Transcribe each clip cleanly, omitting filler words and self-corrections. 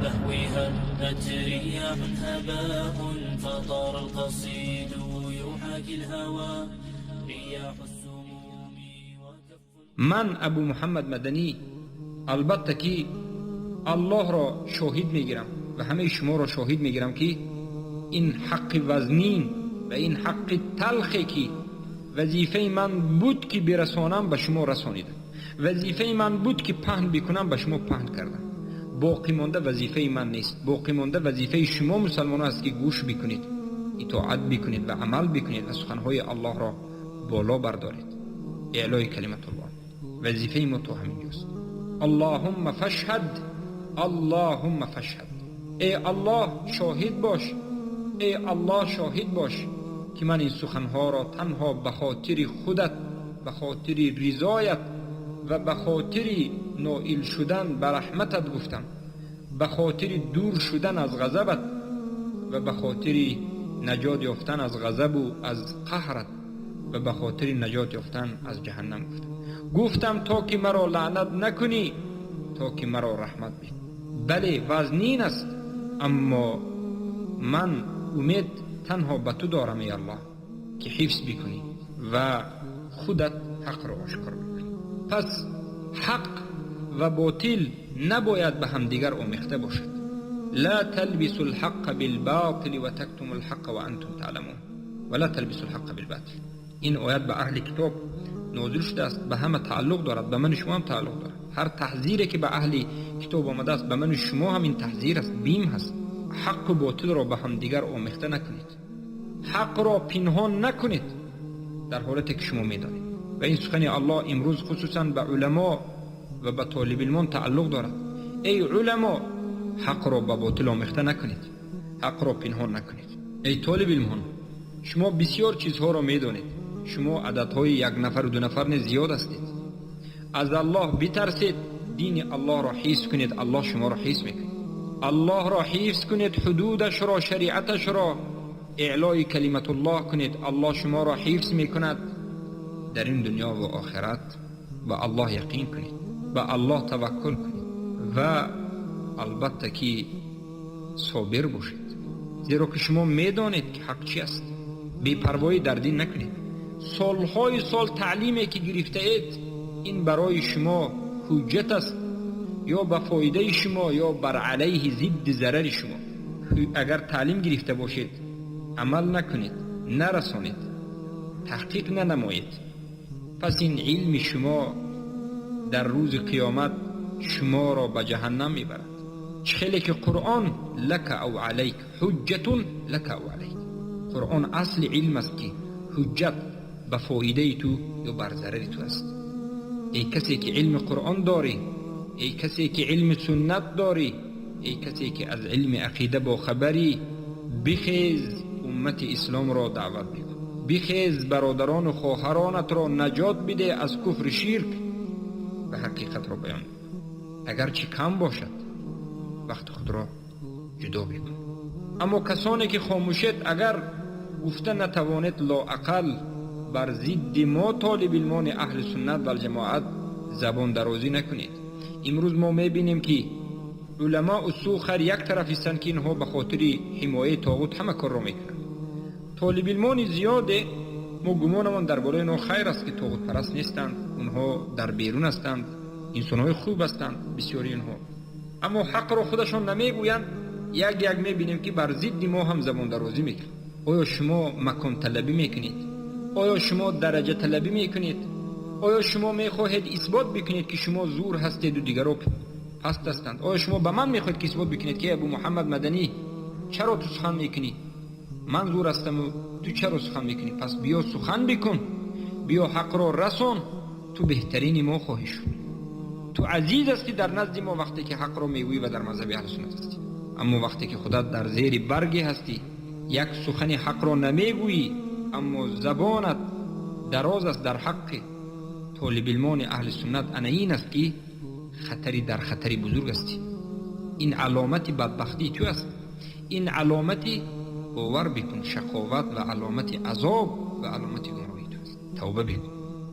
بهوها الأتري رياح هباء فطار القصيد يحاكي الهوى رياح السموم وكف. من ابو محمد مدنی البته که الله را شاهد میگیرم و همه شما را شاهد میگیرم که این حق وزنین و این حق تلخی که وظیفه من بود که برسانم به شما رسانیدم، وظیفه من بود که پهن بکنم به شما پهن کردم. باقی مانده وظیفه من نیست، باقی مانده وظیفه شما مسلمانان است که گوش بکنید، اطاعت بکنید و عمل بکنید و سخنهای الله را بالا بردارید. اعلای کلمت الله وظیفه ما تو همینجاست. اللهم فاشهد، اللهم فاشهد. ای الله شاهد باش، ای الله شاهد باش که من این سخنها را تنها به خاطر خودت، به خاطر رضایت و به خاطر نائل شدن به رحمتت گفتم، به خاطر دور شدن از غضبت و به خاطر نجات یافتن از غضب و از قهرت و به خاطر نجات یافتن از جهنم گفتم تا که مرا لعنت نکنی، تا که مرا رحمت بی. بله وزنین است، اما من امید تنها به تو دارم ای الله که حفظ بکنی و خودت حق را آشکار بکنی. پس حق و باطل نباید به هم دیگر آمیخته باشد. لا تلبسوا الحق بالباطل و تکتموا الحق و انتم تعلمون ولا تلبسوا الحق بالباطل. این آیت به اهل کتاب نازل شده است، به همه تعلق دارد، به من شما هم تعلق دارد. هر تحذیری که به اهل کتاب آمده است به من شما هم این تحذیر است، بیم هست. حق و باطل را به هم دیگر آمیخته نکنید، حق را پنهان نکنید در حالتی که شما میدانید. و این سخن الله امروز خصوصا به علما و به طالب علمان تعلق دارد. ای علما حق را به باطل آمیخته نکنید، حق را پنهان نکنید. ای طالب علمان شما بسیار چیزها را میدانید، شما عددهای یک نفر و دو نفر زیاد هستید. از الله بترسید، دین الله را حفظ کنید، الله شما را حفظ میکنید. الله را حفظ کنید، حدودش را، شریعتش را اعلای کلمت الله کنید، الله شما را حفظ میکند. در این دنیا و آخرت به الله یقین کنید، به الله توکل کنید و البته که صابر باشید، زیرا که شما میدانید که حق چی است. بی پروایی در دین نکنید. سالهای سال تعلیمی که گرفته اید این برای شما حجت است، یا به فایده شما یا بر علیه ضد ضرر شما. اگر تعلیم گرفته باشید عمل نکنید، نرسانید، تحقیق ننمایید، پس این علم شما در روز قیامت شما را به جهنم میبرد. چه خیلی که قرآن لک او علیک، حجت لک او علیک. قرآن اصل علم است که حجت به فایده تو یا بر ضرر تو است. ای کسی که علم قرآن داری، ای کسی که علم سنت داری، ای کسی که از علم عقیده با خبری، بخیز امت اسلام را دعوت بکن، بخیز برادران و خواهرانت را نجات بده از کفر شرک و حقیقت را بیان. اگرچه کم باشد وقت خود را جدا بکن. اما کسانی که خاموشید، اگر گفته نتوانید لااقل بر ضد ما طالب علمان اهل سنت و الجماعت زبان درازی نکنید. امروز ما میبینیم که علماء و سوخر یک طرف هستند که اینها به خاطر حمایه طاغوت همه کار را میکنند. طالب علمان زیاده، ما گمانمان درباره اینها خیر است که طاغوت پرست نیستند، اونها در بیرون هستند، انسانهای خوب هستند بسیاری اینها، اما حق را خودشان نمیگویند. یک میبینیم که بر ضد ما هم زبان درازی میکنند. آیا شما مکان طلبی میکنید؟ آیا شما درجه طلبی میکنید؟ آیا شما میخواهید اثبات بکنید که شما زور هستید و دیگران پست هستند؟ آیا شما به من میخواهید که اثبات بکنید که ابو محمد مدنی چرا تو سخن میکنی؟ من زور هستم و تو چرا سخن میکنی؟ پس بیا سخن بکن، بیا حق را رسان. تو بهترین ما خواهی شد، تو عزیز هستی در نزد ما وقتی که حق را میگویی و در مذهب اهل سنت هستی. اما وقتی که خودت در زیر برگی هستی، یک سخن حق را نمیگویی، اما زبانت دراز است در حق طالب علمان اهل سنت، این است که خطری در خطری بزرگ است. این علامت بدبختی تو است، این علامت باور بکن شقاوت و علامت عذاب و علامت گمراهی تو است. توبه بکن.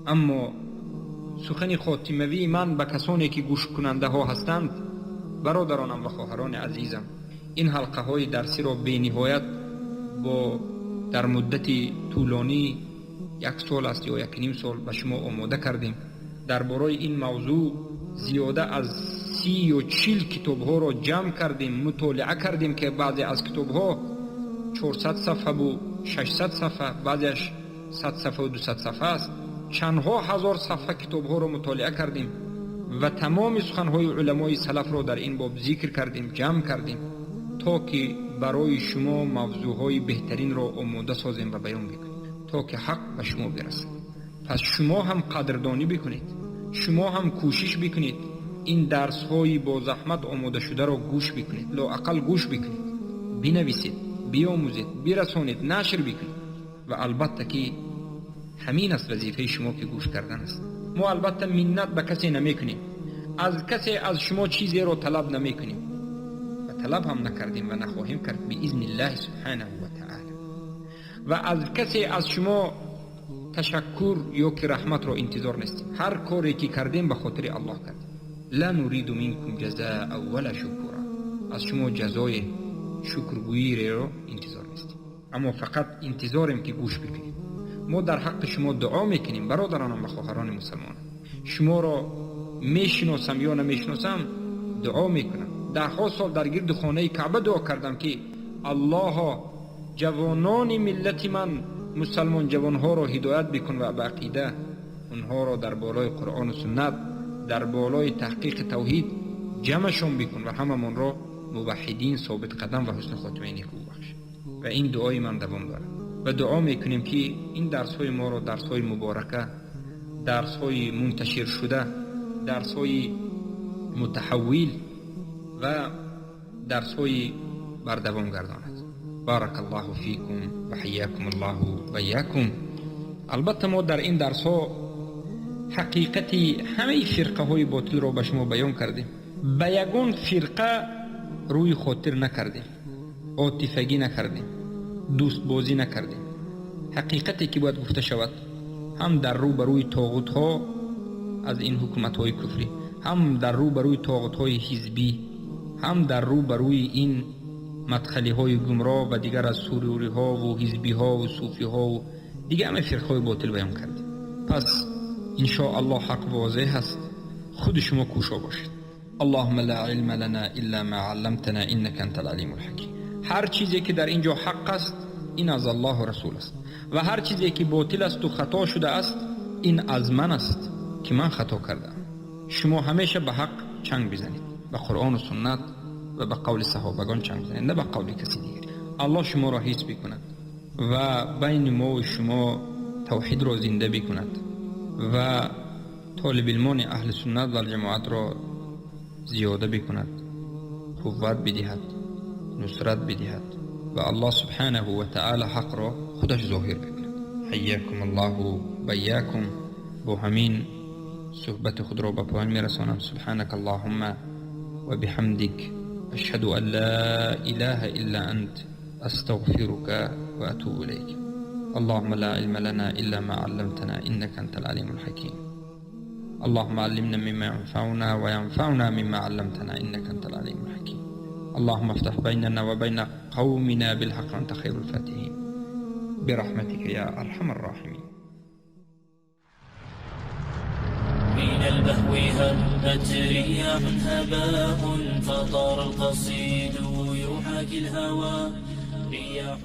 اما سخن خاتموی من به کسانی که گوش کننده ها هستند برادرانم و خواهران عزیزم، این حلقه های درسی را به نهایت با در مدت طولانی 1 سال است یا 1.5 سال به شما آماده کردیم. درباره این موضوع زیاده از 30 و 40 کتاب ها را جمع کردیم، مطالعه کردیم که بعضی از کتاب ها 400 صفحه و 600 صفحه، بعضیش 100 صفحه و 200 صفحه است. چندها هزار صفحه کتاب ها را مطالعه کردیم و تمام سخن های علمای سلف را در این باب ذکر کردیم، جمع کردیم تا که برای شما موضوع های بهترین را آماده سازیم و بیان بکنیم تا که حق به شما برسه. پس شما هم قدردانی بکنید، شما هم کوشش بکنید این درس های با زحمت آماده شده را گوش بکنید، لااقل گوش بکنید، بنویسید، بیاموزید، برسانید، نشر بکنید. و البته که همین است وظیفه شما که گوش کردن است. ما البته منت به کسی نمی کنیم، از کسی از شما چیزی را طلب نمی کنیم و طلب هم نکردیم و نخواهیم کرد باذن الله سبحانه و تعالی. و از کسی از شما تشکر یا که رحمت را انتظار نیستیم. هر کاری که کردیم به خاطر الله کردیم. لا نريد منكم جزاء ولا شکورا، از شما جزای شکرگویی را انتظار نیستیم، اما فقط انتظاریم که گوش بکنیم. ما در حق شما دعا میکنیم برادرانم و خواهران مسلمان. شما را میشناسم یا نمیشناسم دعا میکنم. 10 سال در گرد خانه کعبه دعا کردم که الله جوانان ملت من مسلمان جوانها را هدایت بکن و به عقیده اونها را در بالای قرآن و سنت، در بالای تحقیق توحید جمعشون بکن و هممون را موحدین ثابت قدم و حسن خاتمه نیکو بخش. و این دعای من دوام داره و دعا میکنیم که این درس های ما را درس های مبارکه، درس های منتشر شده، درس های متحول و درس های بردوام گرداند. بارک الله فیکم و حیاکم الله و ایاکم. البته ما در این درس ها حقیقتی همه فرقه های باطل را به شما بیان کردیم. به یگان فرقه روی خاطر نکردیم، عاطفگی نکردیم، دوست بازی نکردیم. حقیقتی که باید گفته شود، هم در رو بروی طاغوت ها از این حکومت های کفری، هم در رو بروی طاغوت های حزبی، هم در رو بروی این مدخلی های گمراه و دیگر از سوروری ها و حزبی ها و صوفی ها و دیگر همه فرقه های باطل بیان کردیم. پس انشاءالله حق واضح است، خود شما کوشا باشید. اللهم لا علم لنا الا ما علمتنا انك انت العلیم الحکیم. هر چیزی که در اینجا حق است این از الله و رسول است و هر چیزی که باطل است و خطا شده است این از من است که من خطا کردم. شما همیشه به حق چنگ بزنید، به قرآن و سنت و به قول صحابگان چنگ بزنید، نه به قول کسی دیگر. الله شما را حفظ بکند و بین ما و شما توحید را زنده بکند و طالب علمان اهل سنت و جماعت را زیاده بکند، قوت بدهد، نصرت بدهد و الله سبحانه و تعالی حق را خودش ظاهر بکند. حیاکم الله و ایاکم. با همین صحبت خود را به پایان میرسانم. سبحانك اللهم و بحمدك اشهد ان لا اله الا انت استغفرك و اتوب الیک. اللهم لا علم لنا الا ما علمتنا انك انت العليم الحكيم. اللهم علمنا مما ينفعنا وينفعنا مما علمتنا انك انت العليم الحكيم. اللهم افتح بيننا وبين قومنا بالحق وانت خير الفاتحين برحمتك يا ارحم الراحمين. من البهو هبت رياح هباء فطار القصيد يحاكي الهوى رياح